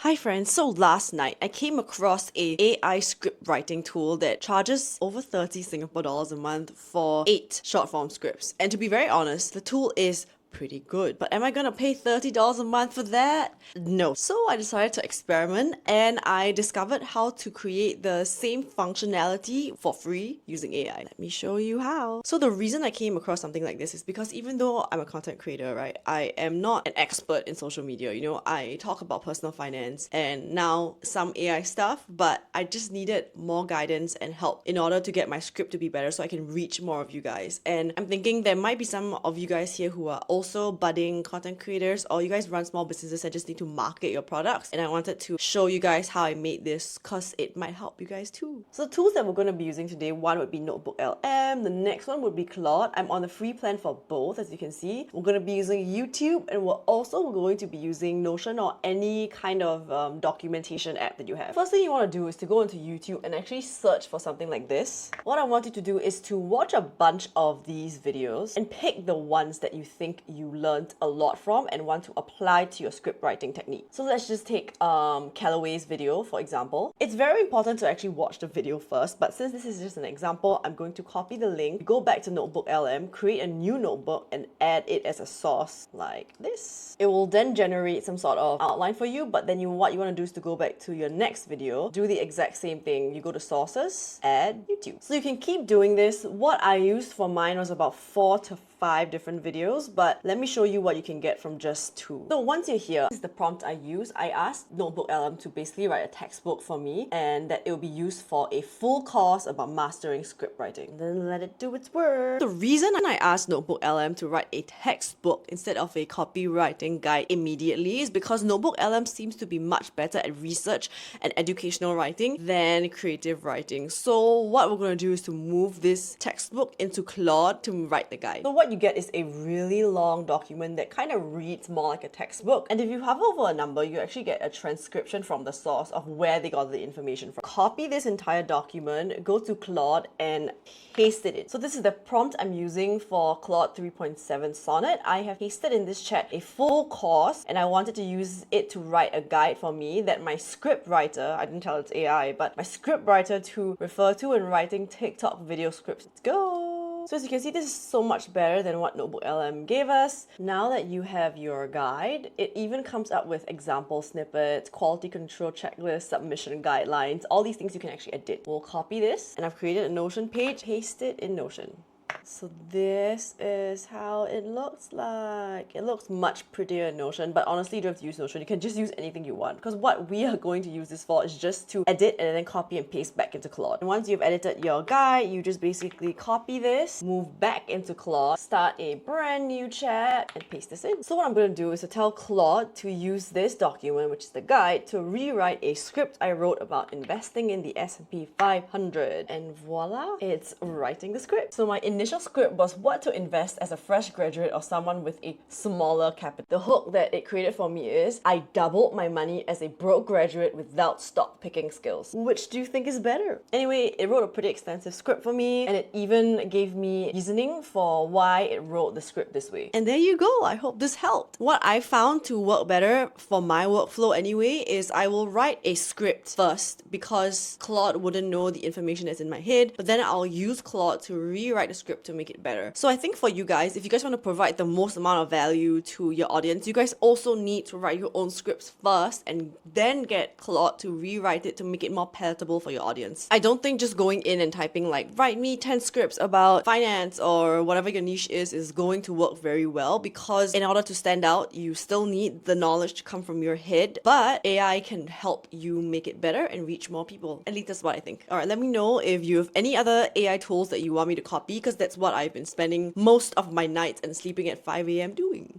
Hi friends, so last night I came across a AI script writing tool that charges over 30 Singapore dollars a month for 8 short form scripts. And to be very honest, the tool is pretty good. But am I gonna pay $30 a month for that? No. So I decided to experiment and I discovered how to create the same functionality for free using AI. Let me show you how. So the reason I came across something like this is because even though I'm a content creator, right, I am not an expert in social media. You know, I talk about personal finance and now some AI stuff, but I just needed more guidance and help in order to get my script to be better so I can reach more of you guys. And I'm thinking there might be some of you guys here who are also budding content creators, or you guys run small businesses and just need to market your products. And I wanted to show you guys how I made this because it might help you guys too. So the tools that we're going to be using today, one would be Notebook LM, the next one would be Claude. I'm on the free plan for both, as you can see. We're going to be using YouTube, and we're also going to be using Notion or any kind of documentation app that you have. First thing you want to do is to go into YouTube and actually search for something like this. What I want you to do is to watch a bunch of these videos and pick the ones that you think you learned a lot from and want to apply to your script writing technique. So let's just take Callaway's video, for example. It's very important to actually watch the video first, but since this is just an example, I'm going to copy the link, go back to Notebook LM, create a new notebook, and add it as a source like this. It will then generate some sort of outline for you, but then what you want to do is to go back to your next video, do the exact same thing. You go to sources, add YouTube. So you can keep doing this. What I used for mine was about 4 to 5 different videos, but let me show you what you can get from just 2. So once you're here, this is the prompt I use. I asked Notebook LM to basically write a textbook for me and that it will be used for a full course about mastering script writing. Then let it do its work. The reason I asked Notebook LM to write a textbook instead of a copywriting guide immediately is because Notebook LM seems to be much better at research and educational writing than creative writing. So what we're going to do is to move this textbook into Claude to write the guide. So what you get is a really long document that kind of reads more like a textbook. And if you hover over a number, you actually get a transcription from the source of where they got the information from. Copy this entire document, go to Claude and paste it in. So this is the prompt I'm using for Claude 3.7 Sonnet. I have pasted in this chat a full course and I wanted to use it to write a guide for me that my script writer, I didn't tell it's AI, but my script writer to refer to in writing TikTok video scripts. Let's go! So as you can see, this is so much better than what Notebook LM gave us. Now that you have your guide, it even comes up with example snippets, quality control checklist, submission guidelines, all these things you can actually edit. We'll copy this, and I've created a Notion page, paste it in Notion. So this is how it looks like. It looks much prettier in Notion, but honestly, you don't have to use Notion. You can just use anything you want, because what we are going to use this for is just to edit and then copy and paste back into Claude. And once you've edited your guide, you just basically copy this, move back into Claude, start a brand new chat, and paste this in. So what I'm going to do is to tell Claude to use this document, which is the guide, to rewrite a script I wrote about investing in the S&P 500. And voila, it's writing the script. So my initial script was what to invest as a fresh graduate or someone with a smaller capital. The hook that it created for me is I doubled my money as a broke graduate without stock picking skills. Which do you think is better? Anyway, it wrote a pretty extensive script for me and it even gave me reasoning for why it wrote the script this way. And there you go. I hope this helped. What I found to work better for my workflow anyway is I will write a script first because Claude wouldn't know the information that's in my head, but then I'll use Claude to rewrite the script to make it better. So I think for you guys, if you guys want to provide the most amount of value to your audience, you guys also need to write your own scripts first and then get Claude to rewrite it to make it more palatable for your audience. I don't think just going in and typing like, write me 10 scripts about finance or whatever your niche is going to work very well, because in order to stand out, you still need the knowledge to come from your head, but AI can help you make it better and reach more people. At least that's what I think. Alright, let me know if you have any other AI tools that you want me to copy, because that's what I've been spending most of my nights and sleeping at 5 a.m. doing.